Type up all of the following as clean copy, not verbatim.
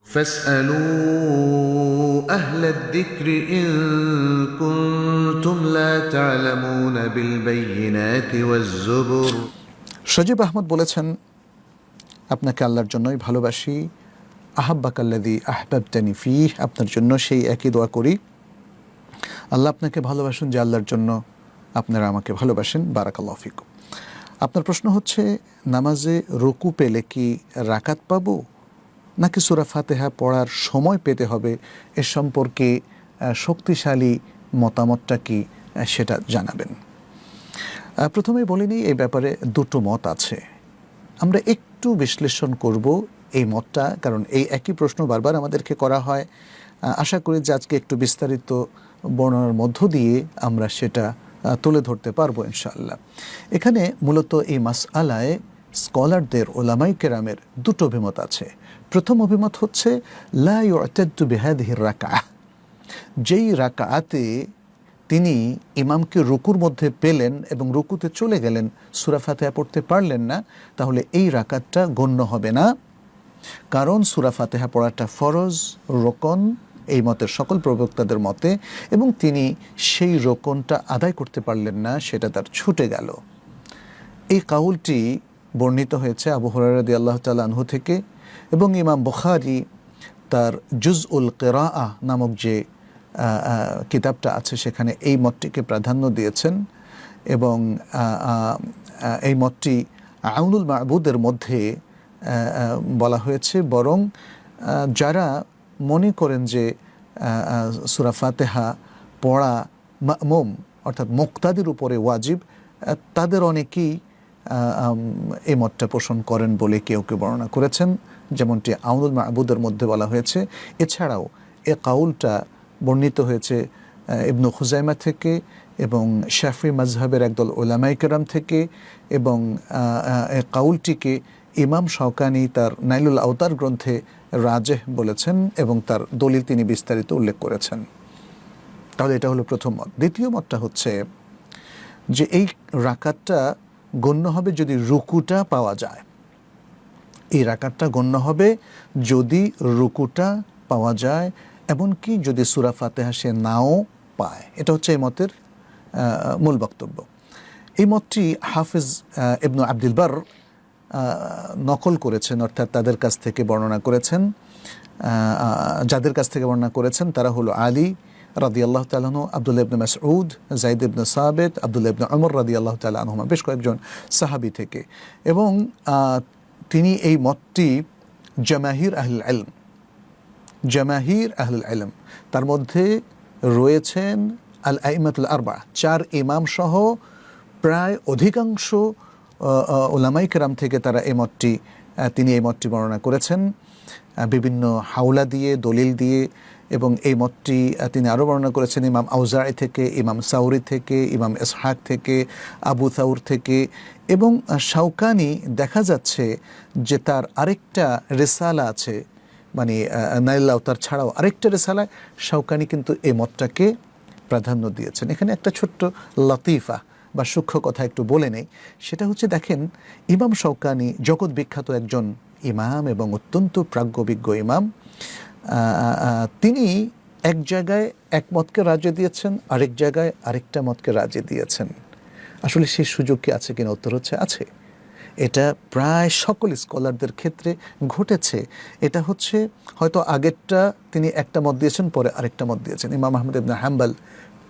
فاسألوا أهل الذكر إن كنتم لا تعلمون بالبينات والزبر। সজীব আহমদ বলেছেন, আপনাকে আল্লাহর জন্যই ভালোবাসি, আহাব্বাকাল্লাযী আহবাবতানি ফীহ, আপনার জন্য সেই একই দোয়া করি, আল্লাহ আপনাকে ভালোবাসুন যে আল্লাহর জন্য আপনারা আমাকে ভালোবাসেন। বারাকাল্লাহু ফিকুম। আপনার প্রশ্ন হচ্ছে, নামাজে রুকু পেলে কি রাকাত পাবো নাকি সূরা ফাতিহা পড়ার সময় পেতে হবে? এ সম্পর্কে শক্তিশালী মতামতটা কি, সেটা জানাবেন। প্রথমেই বলিনি, এই ব্যাপারে দুটো মত আছে। আমরা একটু বিশ্লেষণ করব এই মতটা, কারণ এই একই প্রশ্ন বারবার আমাদেরকে করা হয়। আশা করি যে আজকে একটু বিস্তারিত বর্ণনার মধ্য দিয়ে আমরা সেটা তুলে ধরতে পারবো ইনশাআল্লাহ। এখানে মূলত এই মাসআলায় স্কলারদের, ওলামাই কেরামের দুটো অভিমত আছে। প্রথম অভিমত হচ্ছে লা ইউতাদ্দু বিহাদিহি রাকাআহ, যেই রাকাআতে তিনি ইমামকে রুকুর মধ্যে পেলেন এবং রুকুতে চলে গেলেন, সূরা ফাতিহা পড়তে পারলেন না, তাহলে এই রাকাতটা গণ্য হবে না। কারণ সূরা ফাতিহা পড়াটা ফরজ, রোকন, এই মতের সকল প্রবক্তাদের মতে, এবং তিনি সেই রোকনটা আদায় করতে পারলেন না, সেটা তার ছুটে গেল। এই কাউলটি বর্ণিত হয়েছে আবু হুরায়রা রাদিয়াল্লাহু তাআলা আনহু থেকে, এবং ইমাম বুখারী তার জুজউল কিরাআহ নামক যে কিতাবটা আছে সেখানে এই মতটিকে প্রাধান্য দিয়েছেন, এবং এই মতটি আউনুল মা'বুদের মধ্যে বলা হয়েছে। বরং যারা মনে করেন যে সূরা ফাতিহা পড়া মা'মুম অর্থাৎ মুক্তাদির উপরে ওয়াজিব, তাদের অনেকেই এই মতটা পোষণ করেন বলে কেউ কেউ বর্ণনা করেছেন, যেমনটি আউনুল মা'বুদের মধ্যে বলা হয়েছে। এছাড়াও এ কাউলটা বর্ণিত হয়েছে ইবনু খুজাইমা থেকে এবং শাফি মাযহাবের একদল উলামায়ে কেরাম থেকে, এবং এ কাউলটিকে ইমাম শাওকানি তার নাইলুল আওতার গ্রন্থে রাজেহ বলেছেন এবং তার দলিল তিনি বিস্তারিত উল্লেখ করেছেন। তাহলে এটা হলো প্রথম মত। দ্বিতীয় মতটা হচ্ছে যে এই রাকাতটা গণ্য হবে যদি রুকুটা পাওয়া যায়। এই রাকাতটা গণ্য হবে যদি রুকুটা পাওয়া যায়, এমনকি যদি সূরা ফাতিহা সে নাও পায়। এটা হচ্ছে এই মতের মূল বক্তব্য। এই মতটি হাফিজ ইবনু আব্দুল বার নকল করেছেন, অর্থাৎ তাদের কাছ থেকে বর্ণনা করেছেন। যাদের কাছ থেকে বর্ণনা করেছেন তারা হলো আলী রাদিয়াল্লাহু তাআলা আনহু, আব্দুল্লাহ ইবনে মাসউদ, যায়েদ ইবনে সাবিত, আব্দুল্লাহ ইবনে উমর রাদিয়াল্লাহু তাআলা আনহুমা, বেশ কয়েকজন সাহাবী থেকে। এবং তিনি এই মতটি জামাহির আহলুল ইলম, তার মধ্যে রয়েছেন আল আইমাতুল আরবা, 4 ইমাম সহ প্রায় অধিকাংশ উলামায়ে কেরাম থেকে তারা তিনি এই মতটি বর্ণনা করেছেন বিভিন্ন হাওলা দিয়ে, দলিল দিয়ে। এবং এই মতটি তিনি আরও বর্ণনা করেছেন ইমাম আউজাঈ থেকে, ইমাম সাউরি থেকে, ইমাম ইসহাক থেকে, আবু সাউর থেকে। এবং শাওকানি দেখা যাচ্ছে যে তার আরেকটা রিসালা আছে, মানে নাইলুল আওতার ছাড়াও আরেকটা রিসালায় শাওকানি কিন্তু এই মতটাকে প্রাধান্য দিয়েছেন। এখানে একটা ছোট্ট লতিফা বা সূক্ষ্ম কথা একটু বলে নেই। সেটা হচ্ছে, দেখেন, ইমাম শাওকানি জগৎ বিখ্যাত একজন ইমাম এবং অত্যন্ত প্রাজ্ঞবিজ্ঞ ইমাম। তিনি এক জায়গায় এক মতকে রাজে দিয়েছেন, আরেক জায়গায় আরেকটা মতকে রাজে দিয়েছেন। আসলে সেই সুযোগ কি আছে কিনা? উত্তর হচ্ছে আছে। এটা প্রায় সকল স্কলারদের ক্ষেত্রে ঘটেছে। এটা হচ্ছে হয়তো আগেরটা তিনি একটা মত দিয়েছেন, পরে আরেকটা মত দিয়েছেন। ইমাম আহমদ ইবনে হাম্বল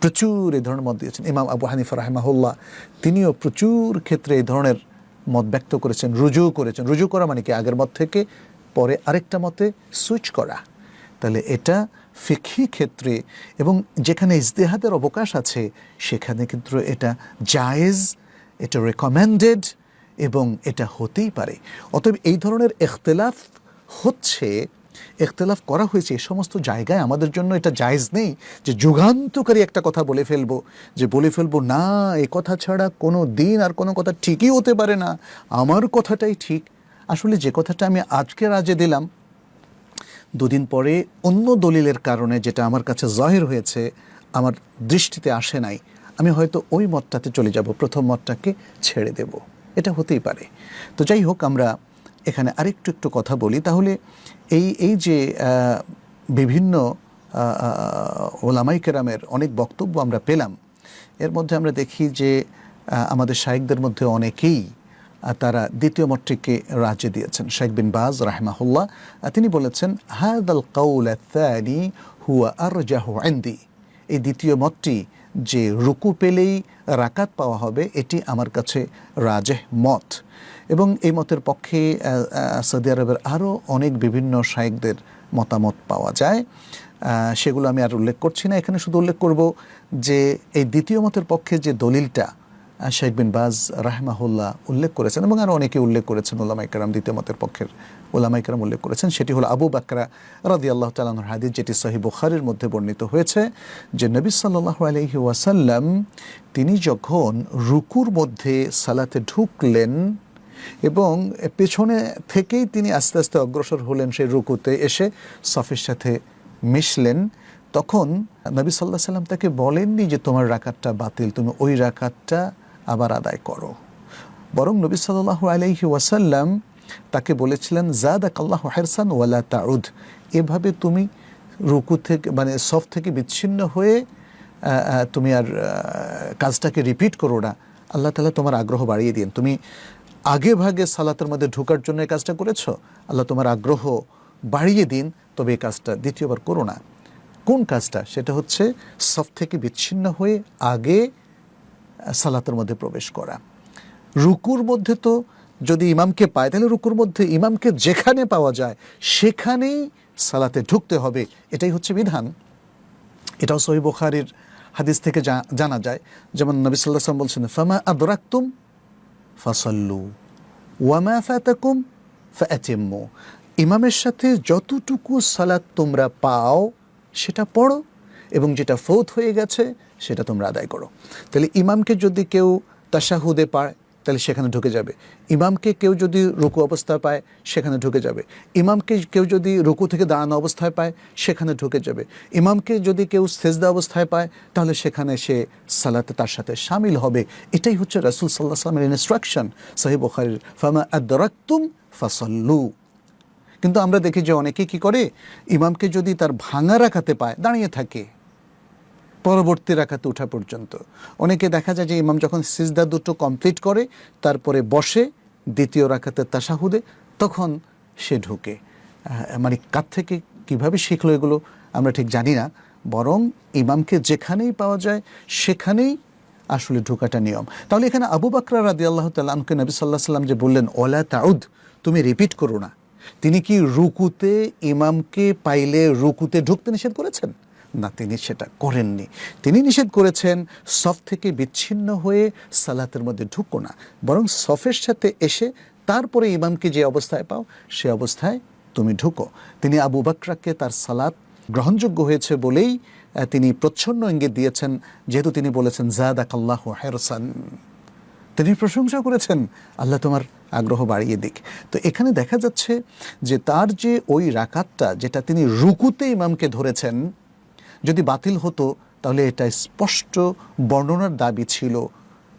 প্রচুর এই ধরনের মত দিয়েছেন। ইমাম আবু হানিফা রাহিমাহুল্লাহ তিনিও প্রচুর ক্ষেত্রে এই ধরনের মত ব্যক্ত করেছেন, রুজু করেছেন। রুজু করা মানে কি? আগের মত থেকে পরে আরেকটা মতে সুইচ করা। তাহলে এটা ফিকহি ক্ষেত্রে এবং যেখানে ইজতিহাদের অবকাশ আছে সেখানে কিন্তু এটা জায়েজ, এটা রেকমেন্ডেড এবং এটা হতেই পারে। অতএব এই ধরনের ইখতিলাফ করা হয়েছে এই সমস্ত জায়গায় আমাদের জন্য এটা জায়েজ নেই যে যুগান্তকারী একটা কথা বলে ফেলবো না, এই কথা ছাড়া কোনো দিন আর কোনো কথা ঠিকই হতে পারে না, আমার কথাটাই ঠিক। আসলে যে কথাটা আমি আজকে রাজে দিলাম, দুদিন পরে অন্য দলিলের কারণে যেটা আমার কাছে জাহির হয়েছে, আমার দৃষ্টিতে আসে নাই, আমি হয়তো ওই মতটাতে চলে যাব, প্রথম মতটাকে ছেড়ে দেব। এটা হতেই পারে। তো যাই হোক, আমরা এখানে একটু কথা বলি তাহলে। এই যে বিভিন্ন ওলামাই কেরামের অনেক বক্তব্য আমরা পেলাম, এর মধ্যে আমরা দেখি যে আমাদের শাইখদের মধ্যে অনেকেই তারা দ্বিতীয় মতটিকে রাজ্যে দিয়েছেন। শেখ বিন বাজ রাহিমাহুল্লাহ তিনি বলেছেন, হাদাল কাউল আত-তানি হুয়া আরজাহু ইনদি, এই দ্বিতীয় মতটি যে রুকু পেলেই রাকাত পাওয়া হবে, এটি আমার কাছে রাজেহ মত। এবং এই মতের পক্ষে সৌদি আরবের আরও অনেক বিভিন্ন শাইখদের মতামত পাওয়া যায়, সেগুলো আমি আর উল্লেখ করছি না। এখানে শুধু উল্লেখ করব যে এই দ্বিতীয় মতের পক্ষে যে দলিলটা শেখ বিন বাজ রাহমাহুল্লাহ উল্লেখ করেছেন, এবং আরও অনেকে উল্লেখ করেছেন ওলামায়ে কেরাম, দ্বিতীয় মতের পক্ষের ওলামায়ে কেরাম উল্লেখ করেছেন, সেটি হলো আবু বকরা রাদিয়াল্লাহু তাআলা আনহুর হাদিস, যেটি সহিহ বুখারীর মধ্যে বর্ণিত হয়েছে যে নবী সাল্লাল্লাহু আলাইহি ওয়াসাল্লাম তিনি যখন রুকুর মধ্যে সালাতে ঢুকলেন এবং পেছনে থেকেই তিনি আস্তে আস্তে অগ্রসর হলেন সেই রুকুতে এসে সাফের সাথে মিশলেন, তখন নবী সাল্লাল্লাহু আলাইহি ওয়াসাল্লাম তাকে বলেননি যে তোমার রাকাতটা বাতিল, তুমি ওই রাকাতটা আবার আদায় করো। বরং নবী সাল্লাল্লাহু আলাইহি ওয়াসাল্লাম তাকে বলেছিলেন, জাদাকাল্লাহু হিরসান ওয়ালা তাউদ, এভাবে তুমি রুকু থেকে মানে সফ থেকে বিচ্ছিন্ন হয়ে তুমি আর কাজটাকে রিপিট করো না, আল্লাহ তাআলা তোমার আগ্রহ বাড়িয়ে দিন। তুমি আগে ভাগে সালাতের মধ্যে ঢোকার জন্য এই কাজটা করেছো, আল্লাহ তোমার আগ্রহ বাড়িয়ে দিন, তবে এই কাজটা দ্বিতীয়বার করো না। কোন কাজটা? সেটা হচ্ছে সফ থেকে বিচ্ছিন্ন হয়ে আগে সালাতের মধ্যে প্রবেশ করা। রুকুর মধ্যে তো যদি ইমামকে পায়, তাহলে রুকুর মধ্যে ইমামকে যেখানে পাওয়া যায় সেখানেই সালাতে ঢুকতে হবে, এটাই হচ্ছে বিধান। এটাও সহিহ বুখারীর হাদিস থেকে জানা যায়। যেমন নবী সাল্লাল্লাহু আলাইহি ওয়াসাল্লাম বলছেন, ফামা আদরাকতুম ফাসাল্লু ওয়ামা ফাতাকুম ফাআতিম্মু, ইমামের সাথে যতটুকু সালাত তোমরা পাও সেটা পড়ো, এবং যেটা ফৌত হয়ে গেছে সেটা তোমরা আদায় করো। তাহলে ইমামকে যদি কেউ তাশাহুদে পায় তাহলে সেখানে ঢুকে যাবে, ইমামকে কেউ যদি রুকু অবস্থায় পায় সেখানে ঢুকে যাবে, ইমামকে কেউ যদি রুকু থেকে দাঁড়ানো অবস্থায় পায় সেখানে ঢুকে যাবে, ইমামকে যদি কেউ সেজদা অবস্থায় পায় তাহলে সেখানে সে সালাতে তার সাথে শামিল হবে। এটাই হচ্ছে রাসূল সাল্লাল্লাহু আলাইহি ওয়াসাল্লামের ইনস্ট্রাকশন, সহিহ বুখারীর ফামা আদরাকতুম ফাসাল্লু। কিন্তু আমরা দেখি যে অনেকে কি করে, ইমামকে যদি তার ভাঙা রাকাতে পায় দাঁড়িয়ে থাকে পরবর্তী রাকাতে ওঠা পর্যন্ত। অনেকে দেখা যায় যে ইমাম যখন সিজদা দুটো কমপ্লিট করে তারপরে বসে দ্বিতীয় রাকাতের তাশাহুদে, তখন সে ঢোকে। মানে কার থেকে কিভাবে শিখলো এগুলো আমরা ঠিক জানি না, বরং ইমামকে যেখানেই পাওয়া যায় সেখানেই আসলে ঢোকাটা নিয়ম। তাহলে এখানে আবু বকর রাদিয়াল্লাহু তাআলা আনহুকে নবী সাল্লাল্লাহু আলাইহি ওয়াসাল্লাম যে বললেন ওয়ালা তাউদ, তুমি রিপিট করো না, তিনি কি রুকুতে ইমামকে পাইলে রুকুতে ঢুকতে নিষেধ করেছেন? না, তিনি সেটা করেননি। তিনি নিষেধ করেছেন সফ থেকে বিচ্ছিন্ন হয়ে সালাতের মধ্যে ঢুকো না, বরং সফের সাথে এসে তারপরে ইমামকে যে অবস্থায় পাও সে অবস্থায় তুমি ঢুকো। তিনি আবু বকরকে তার সালাত গ্রহণযোগ্য হয়েছে বলেই তিনি প্রচ্ছন্ন ইঙ্গিত দিয়েছেন, যেহেতু তিনি বলেছেন জাদাকাল্লাহু হিরসান, তিনি প্রশংসা করেছেন আল্লাহ তোমার আগ্রহ বাড়িয়ে দিক। তো এখানে দেখা যাচ্ছে যে তার যে ওই রাকাতটা যেটা তিনি রুকুতে ইমামকে ধরেছেন, যদি বাতিল হতো তাহলে এটা স্পষ্ট বর্ণনার দাবি ছিল।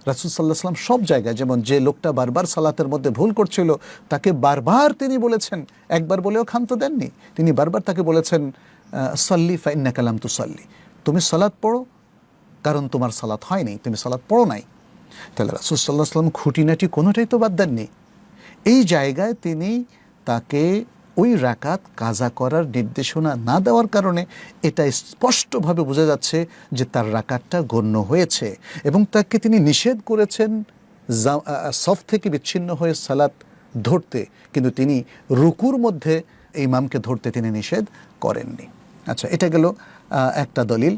রাসূল সাল্লাল্লাহু আলাইহি ওয়াসাল্লাম সব জায়গায়, যেমন যে লোকটা বারবার সালাতের মধ্যে ভুল করছিল তাকে বারবার তিনি বলেছেন, একবার বলেও ক্ষান্ত দেননি, তিনি বারবার তাকে বলেছেন সাল্লি ফা ইন্নাকা লাম তুসাল্লি, তুমি সালাত পড়ো কারণ তোমার সালাত হয়নি, তুমি সালাত পড়ো নাই। তাহলে রাসূল সাল্লাল্লাহু আলাইহি ওয়াসাল্লাম খুঁটিনাটি কোনোটাই তো বাদ দেননি। এই জায়গায় তিনি তাকে ওই রাকাত কাজা করার নির্দেশনা না দেওয়ার কারণে এটা স্পষ্টভাবে বোঝা যাচ্ছে যে তার রাকাতটা গণ্য হয়েছে, এবং তাকে তিনি নিষেধ করেছেন সফ থেকে বিচ্ছিন্ন হয়ে সালাত ধরতে, কিন্তু তিনি রুকুর মধ্যে ইমামকে ধরতে তিনি নিষেধ করেননি। আচ্ছা, এটা গেল একটা দলিল।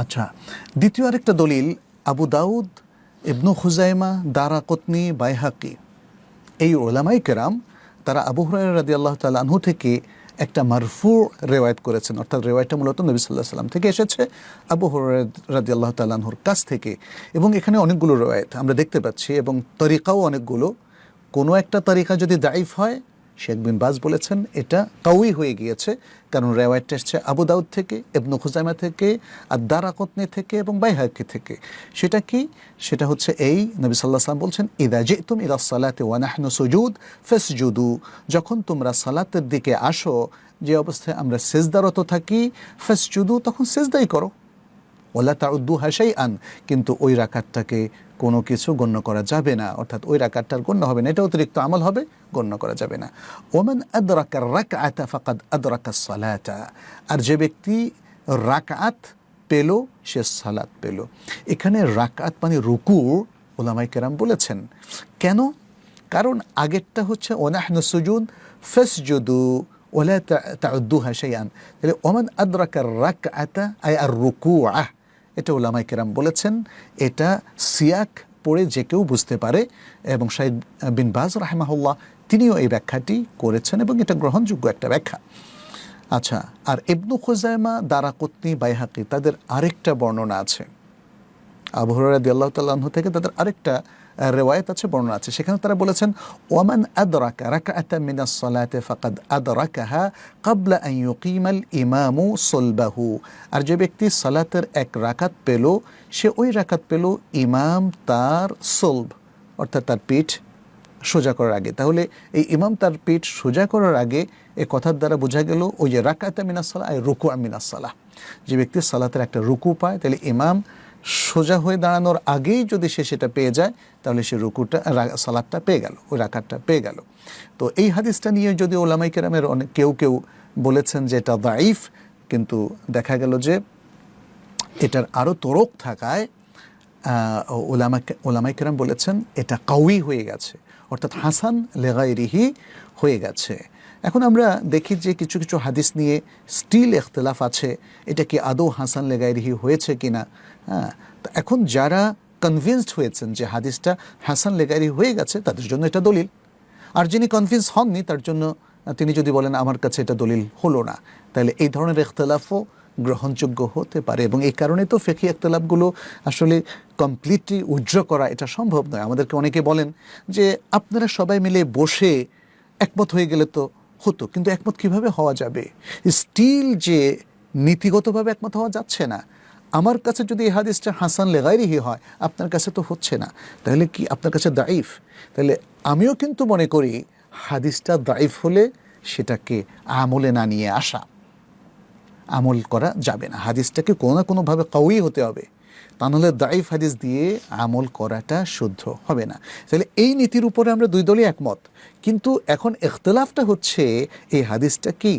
আচ্ছা, দ্বিতীয় আরেকটা দলিল আবু দাউদ, ইবনু খুজাইমা, দারাকুতনি, বাইহাকি, এই উলামায়ে কেরাম তারা আবু হুরায়রা রাদিয়াল্লাহু তাআলা আনহু থেকে একটা মারফু রিওয়ায়াত করেছেন, অর্থাৎ রিওয়ায়াতটা মূলত নবী সাল্লাল্লাহু আলাইহি ওয়াসাল্লাম থেকে এসেছে আবু হুরায়রা রাদিয়াল্লাহু তাআলা আনহুর কাছ থেকে। এবং এখানে অনেকগুলো রিওয়ায়াত আমরা দেখতে পাচ্ছি এবং তরিকাও অনেকগুলো। কোনো একটা তরিকা যদি দাইফ হয় শেখ বিন বাজ বলেছেন এটা কাউই হয়ে গিয়েছে, কারণ রেওয়ায়াতটা এসেছে আবু দাউদ থেকে, ইবনে খুজাইমা থেকে, আর দারাকুতনি থেকে এবং বাইহাকি থেকে। সেটা কি? সেটা হচ্ছে এই, নবী সাল্লাল্লাহু আলাইহি ওয়াসাল্লাম বলছেন ইদা জিতুম ইলা সালাতি ওয়া নাহনু সুজুদ ফাসজুদু, যখন তোমরা সালাতের দিকে আসো যে অবস্থায় আমরা সিজদারত থাকি, ফাসজুদু, তখন সিজদাই করো। ওয়ালা তাউদ্দুহা শাইআন, কিন্তু ওই রাকাতটাকে কোনো কিছু গণ্য করা যাবে না, অর্থাৎ ওই রাকাতটার গণ্য হবে না, এটা অতিরিক্ত আমল হবে, গণ্য করা যাবে না। ওমান আদরাকা রাকআতা ফাকাদ আদরাকা সালাতা, আর যে ব্যক্তি রাকাত পেল সে সালাত পেল। এখানে রাকাত মানে রুকু, ওলামায়ে কেরাম বলেছেন কেন? কারণ আগেরটা হচ্ছে ওয়ানাহনু সুজুদ ফাসজুদু ওয়ালা তাউদ্দুহা শাইআন, তাহলে ওমান আদরাকা রাকআতা আই আর রুকুআ, এটা উলামায়ে কেরাম বলেছেন এটা সিয়াক পড়ে যে কেউ বুঝতে পারে, এবং শাইখ বিন বাজ রাহিমাহুল্লাহ তিনিও এই ব্যাখ্যাটি করেছেন এবং এটা গ্রহণযোগ্য একটা ব্যাখ্যা। আচ্ছা, আর ইবনে খুজাইমা, দারাকুতনি, বাইহাকি তাদের আরেকটা বর্ণনা আছে, আবু হুরায়রা রাদিয়াল্লাহু তাআলা আনহু থেকে তাদের আরেকটা রিওয়ায়াত আছে, বর্ণনা আছে, সেখানে তারা বলেছেন ওয়ামান আদরাকা রাকআতাম মিনাস সালাতি ফাকাদ আদরাকাহা ক্বাবলা আন ইউকিমাল ইমামু সুলবাহু, আর যে ব্যক্তি সালাতের এক রাকাত পেল সে ওই রাকাত পেল ইমাম তার সুলব, অর্থাৎ তার পিঠ সোজা করার আগে। তাহলে এই ইমাম তার পিঠ সোজা করার আগে এ কথার দ্বারা বোঝা গেল ওই যে রাকাতা মিনাস সালাহ আই রুকু মিনাস সালাহ, যে ব্যক্তি সালাতের একটা রুকু পায়, তাহলে ইমাম সোজা হয়ে দাঁড়ানোর আগেই যদি সে সেটা পেয়ে যায় তাহলে সে রুকুটা সালাতটা পেয়ে গেল, ওই রাকাতটা পেয়ে গেল। তো এই হাদিসটা নিয়ে যদি ওলামায়ে কেরামের অনেক কেউ বলেছেন যে এটা দাঈফ, কিন্তু দেখা গেল যে এটার আরও তরক থাকায় ওলামায়ে কেরাম বলেছেন এটা কাউই হয়ে গেছে, অর্থাৎ হাসান লিগাইরিহি হয়ে গেছে। এখন আমরা দেখি যে কিছু কিছু হাদিস নিয়ে স্টিল ইখতিলাফ আছে, এটা কি আদৌ হাসান লিগাইরিহি হয়েছে কিনা। হ্যাঁ, এখন যারা কনভিন্সড হয়েছেন যে হাদিসটা হাসান লিগাইরিহি হয়ে গেছে তাদের জন্য এটা দলিল, আর যিনি কনভিন্স হননি তার জন্য তিনি যদি বলেন আমার কাছে এটা দলিল হলো না, তাহলে এই ধরনের ইখতিলাফও গ্রহণযোগ্য হতে পারে। এবং এই কারণে তো ফিকহি ইখতিলাফগুলো আসলে কমপ্লিটলি উইথড্র করা এটা সম্ভব নয়। আমাদেরকে অনেকে বলেন যে আপনারা সবাই মিলে বসে একমত হয়ে গেলে তো হতো, কিন্তু একমত কিভাবে হওয়া যাবে? স্টিল যে নীতিগতভাবে একমত হওয়া যাচ্ছে না। আমার কাছে যদি এই হাদিসটা হাসান লিগাইরিহি হয়, আপনার কাছে তো হচ্ছে না, তাহলে কি আপনার কাছে দাঈফ? তাহলে আমিও কিন্তু মনে করি হাদিসটা দাঈফ হলে সেটাকে আমলে না নিয়ে আসা, আমল করা যাবে না, হাদিসটাকে কোনো না কোনোভাবে কাউই হতে হবে, তা নাহলে দাঈফ হাদিস দিয়ে আমল করাটা শুদ্ধ হবে না। তাহলে এই নীতির উপরে আমরা দুই দলই একমত, কিন্তু এখন ইখতিলাফটা হচ্ছে এই হাদিসটা কি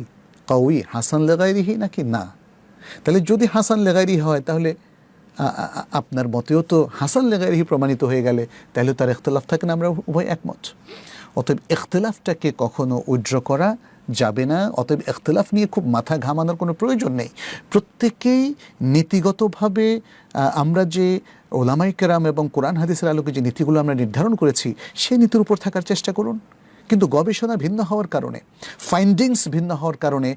কাউই হাসান লিগাইরিহি নাকি না। তাহলে যদি হাসান লিগাইরিহি হয় তাহলে আপনার মতেও তো হাসান লিগাইরিহি প্রমাণিত হয়ে গেলে তাহলে তার ইখতিলাফ থাকে না, আমরা উভয় একমত। অতএব ইখতিলাফটাকে কখনো উইথড্র করা যাবে না, অতএব ইখতিলাফ নিয়ে খুব মাথা ঘামানোর কোনো প্রয়োজন নেই। প্রত্যেকেই নীতিগতভাবে আমরা যে ওলামায়ে কেরাম এবং কোরআন হাদিসের আলোকে যে নীতিগুলো আমরা নির্ধারণ করেছি সেই নীতির উপর থাকার চেষ্টা করুন। কিন্তু গবেষণা ভিন্ন হওয়ার কারণে, ফাইন্ডিংস ভিন্ন হওয়ার কারণে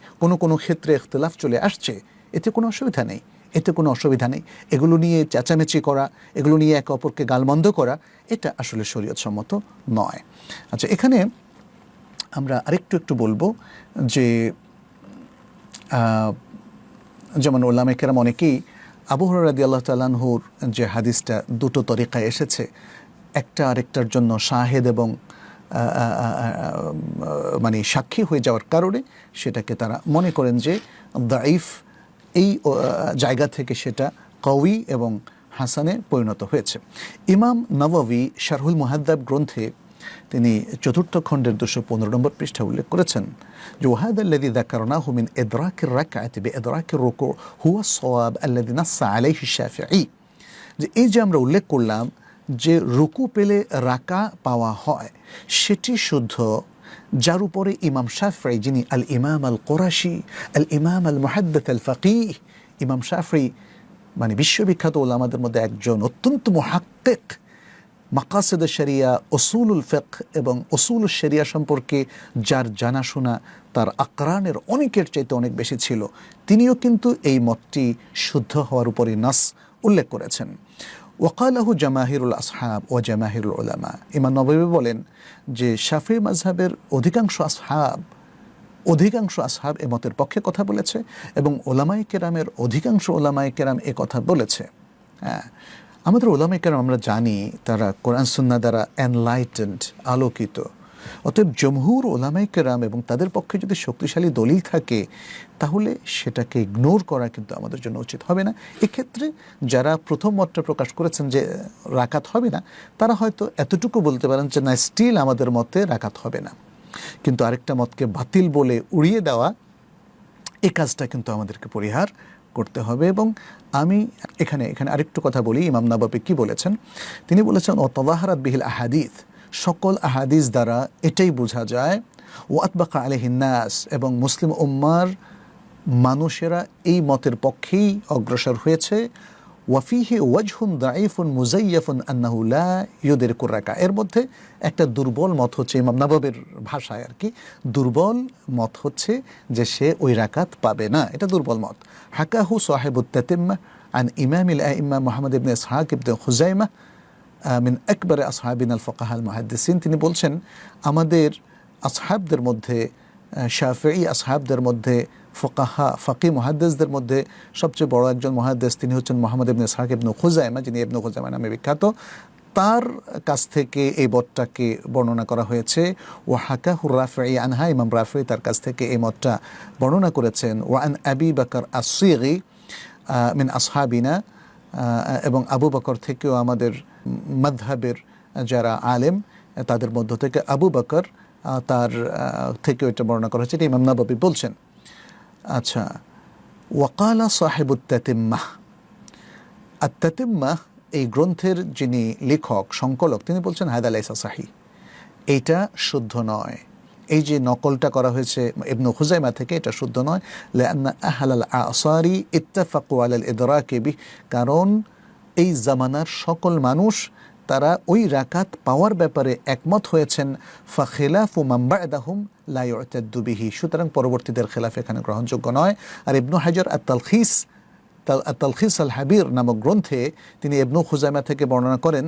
কোনো ক্ষেত্রে ইখতিলাফ চলে আসছে, এতে কোনো অসুবিধা নেই, এতে কোনো অসুবিধা নেই। এগুলো নিয়ে চেঁচামেচি করা, এগুলো নিয়ে একে অপরকে গালমন্দ করা, এটা আসলে শরীয়তসম্মত নয়। আচ্ছা, এখানে আমরা আরেকটু বলবো যে যেমন ওলামায়ে কেরাম অনেকেই আবু হুরায়রা রাদিয়াল্লাহু তাআলা আনহুর যে হাদিসটা দুটো তরিকায় এসেছে, একটা আরেকটার জন্য শাহেদ এবং মানে সাক্ষী হয়ে যাওয়ার কারণে সেটাকে তারা মনে করেন যে দাঈফ, এই জায়গা থেকে সেটা কাউই এবং হাসানে পরিণত হয়েছে। ইমাম নববী শারহুল মুহাদ্দাব গ্রন্থে তিনি চতুর্থ খণ্ডের 215 নম্বর পৃষ্ঠা উল্লেখ করেছেন যে ওয়াহাদা আল্লাযী যাকারনাহু মিন ইদরাকির রাকআতি বিইদরাকির রুকু হুয়া আস-সাওয়াব আল্লাযী নাসসা আলাইহি শাফিঈ, যে এই যে আমরা উল্লেখ করলাম যে রুকু পেলে রাকা পাওয়া হয় সেটি শুদ্ধ, যার উপরে ইমাম শাফিঈ, যিনি আল ইমাম আল কুরাশি আল ইমাম আল মুহাদ্দিস আল ফাকিহ, ইমাম শাফিঈ মানে বিশ্ববিখ্যাত ওলামাদের মধ্যে একজন, অত্যন্ত মুহাক্কিক, মাকাসিদুশ শরিয়া, উসুলুল ফিকহ এবং উসুলুশ শরিয়া সম্পর্কে যার জানাশোনা তার আকরানের অনেকের চাইতে অনেক বেশি ছিল, তিনিও কিন্তু এই মতটি শুদ্ধ হওয়ার উপরে নাস উল্লেখ করেছেন। ওয়াকালাহু জামাহিরুল আসহাব ও জামাহিরুল উলামা। ইমাম নববী বলেন যে শাফিঈ মাযহাবের অধিকাংশ আসহাব এ মতের পক্ষে কথা বলেছে এবং ওলামায়ে কেরামের অধিকাংশ ওলামায়ে কেরাম এ কথা বলেছে। হ্যাঁ, আমাদের ওলামায়ে কেরাম আমরা জানি তারা কোরআন সুন্নাহ দ্বারা এনলাইটেন্ড, আলোকিত। অতএব জমহুর ওলামায়ে কেরাম এবং তাদের পক্ষে যদি শক্তিশালী দলিল থাকে তাহলে সেটাকে ইগনোর করা কিন্তু আমাদের জন্য উচিত হবে না। এক্ষেত্রে যারা প্রথম মতটা প্রকাশ করেছেন যে রাকাত হবে না, তারা হয়তো এতটুকু বলতে পারেন যে না, স্টিল আমাদের মতে রাকাত হবে না। কিন্তু আরেকটা মতকে বাতিল বলে উড়িয়ে দেওয়া, এই কাজটা কিন্তু আমাদেরকে পরিহার করতে হবে। এবং আমি এখানে আরেকটু কথা বলি, ইমাম নববী কি বলেছেন? তিনি বলেছেন ও তাযাহারাত বিহিল আহাদিস, সকল আহাদিস দ্বারা এটাই বোঝা যায়, ও আতবাকা আলাইহিন নাস, এবং মুসলিম উম্মার মানুষেরা এই মতের পক্ষেই অগ্রসর হয়েছে। ওয়াফিহি ওয়াজহুন দাঈফুন মুযায়্যাফুন আন্নাহু লা ইউদরিকুর রাকা, এর মধ্যে একটা দুর্বল মত হচ্ছে, ইমাম নববীর ভাষায় আর কি, দুর্বল মত হচ্ছে যে সে ওই রাকাত পাবে না, এটা দুর্বল মত। হাকাহু সাহিবুত তাতিম্মাহ আন ইমামিল আইম্মাহ মুহাম্মদ ইবনে ইসহাক ইবনে খুযাইমাহ মিন আকবার আসহাবিন আল ফাকাহা আল মুহাদ্দিসিন। তিনি বলছেন আমাদের আসহাবদের মধ্যে, শাফিঈ আসহাবদের মধ্যে, ফাকিহ মুহাদ্দিসদের মধ্যে সবচেয়ে বড় একজন মুহাদ্দিস তিনি হচ্ছেন মুহাম্মদ ইবনে ইসহাক ইবনে খুযাইমা, যিনি ইবনে খুযাইমা নামে বিখ্যাত। তার কাছ থেকে এই মতটাকে বর্ণনা করা হয়েছে। ওয়া হাকাহু রাফিঈ আনহা, ইমাম রাফিঈ তার কাছ থেকে এই মতটা বর্ণনা করেছেন। ওয়া আন আবি বকর আস-সিগি মিন আসহাবিনা, এবং আবু বকর থেকেও আমাদের মাযহাবের যারা আলেম তাদের মধ্য থেকে আবু বকর তার থেকেও এটা বর্ণনা করা হয়েছে, এটা ইমাম নববী বলছেন। আচ্ছা, ওয়াকালা সাহিবুত তাতিম্মাহ, আত-তাতিম্মাহ এই গ্রন্থের যিনি লেখক, সংকলক, তিনি বলছেন হাদা লাইসা সাহিহ, এইটা শুদ্ধ নয়। এই যে নকলটা করা হয়েছে ইবনে খুযাইমা থেকে, এটা শুদ্ধ নয়। লিআন্না আহলাল আসারি ইত্তাফাকু আলাল ইদরাকি বিহ, কারণ এই জামানার সকল মানুষ তারা ওই রাকাত পাওয়ার ব্যাপারে একমত হয়েছেন। ফাখিলাফু মান বা'দাহুম লা ইউ'তাদ্দু বিহি, সুতরাং পরবর্তীদের খেলাফ এখানে গ্রহণযোগ্য নয়। আর ইবনু হাজার আত-তালখিস আল হাবির নামক গ্রন্থে তিনি ইবনু খুযাইমা থেকে বর্ণনা করেন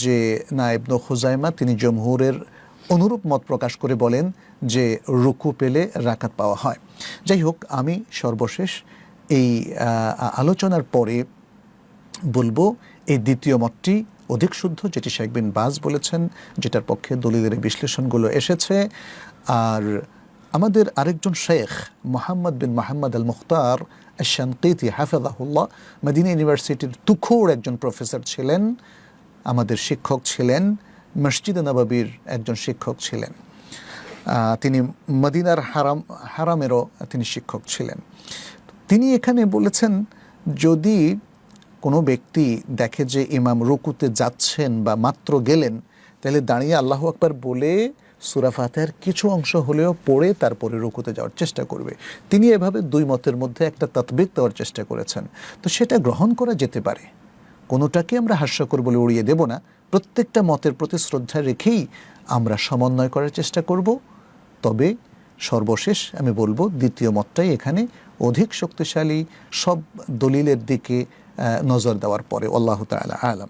যে না, ইবনু খুযাইমা তিনি জমহুরের অনুরূপ মত প্রকাশ করে বলেন যে রুকু পেলে রাকাত পাওয়া হয়। যাই হোক, আমি সর্বশেষ এই আলোচনার পরে বলবো এই দ্বিতীয় মতটি অধিক শুদ্ধ, যেটি শেখ বিন বাজ বলেছেন, যেটার পক্ষে দলিলের বিশ্লেষণগুলো এসেছে। আর আমাদের আরেকজন শেখ মুহাম্মদ বিন মুহাম্মদ আল মুখতার আশ-শানকিতি হাফিজাহুল্লাহ, মদিনা ইউনিভার্সিটির তুখোড় একজন প্রফেসর ছিলেন, আমাদের শিক্ষক ছিলেন, মসজিদে নববীর একজন শিক্ষক ছিলেন, তিনি মদিনার হারামেরও তিনি শিক্ষক ছিলেন। তিনি এখানে বলেছেন যদি কোনো ব্যক্তি দেখে যে ইমাম রুকুতে যাচ্ছেন বা মাত্র গেলেন, তাহলে দাঁড়িয়ে আল্লাহু আকবার বলে সূরা ফাতিহার কিছু অংশ হলেও পড়ে তারপরে রুকুতে যাওয়ার চেষ্টা করবে। তিনি এভাবে দুই মতের মধ্যে একটা তাতবিক দেওয়ার চেষ্টা করেছেন। তো সেটা গ্রহণ করা যেতে পারে, কোনোটাকে আমরা হাস্যকর বলে উড়িয়ে দেব না। প্রত্যেকটা মতের প্রতি শ্রদ্ধা রেখেই আমরা সমন্বয় করার চেষ্টা করব। তবে সর্বশেষ আমি বলবো দ্বিতীয় মতটাই এখানে অধিক শক্তিশালী, সব দলিলের দিকে নজর দেওয়ার পরে। আল্লাহু তাআলা আ'লাম।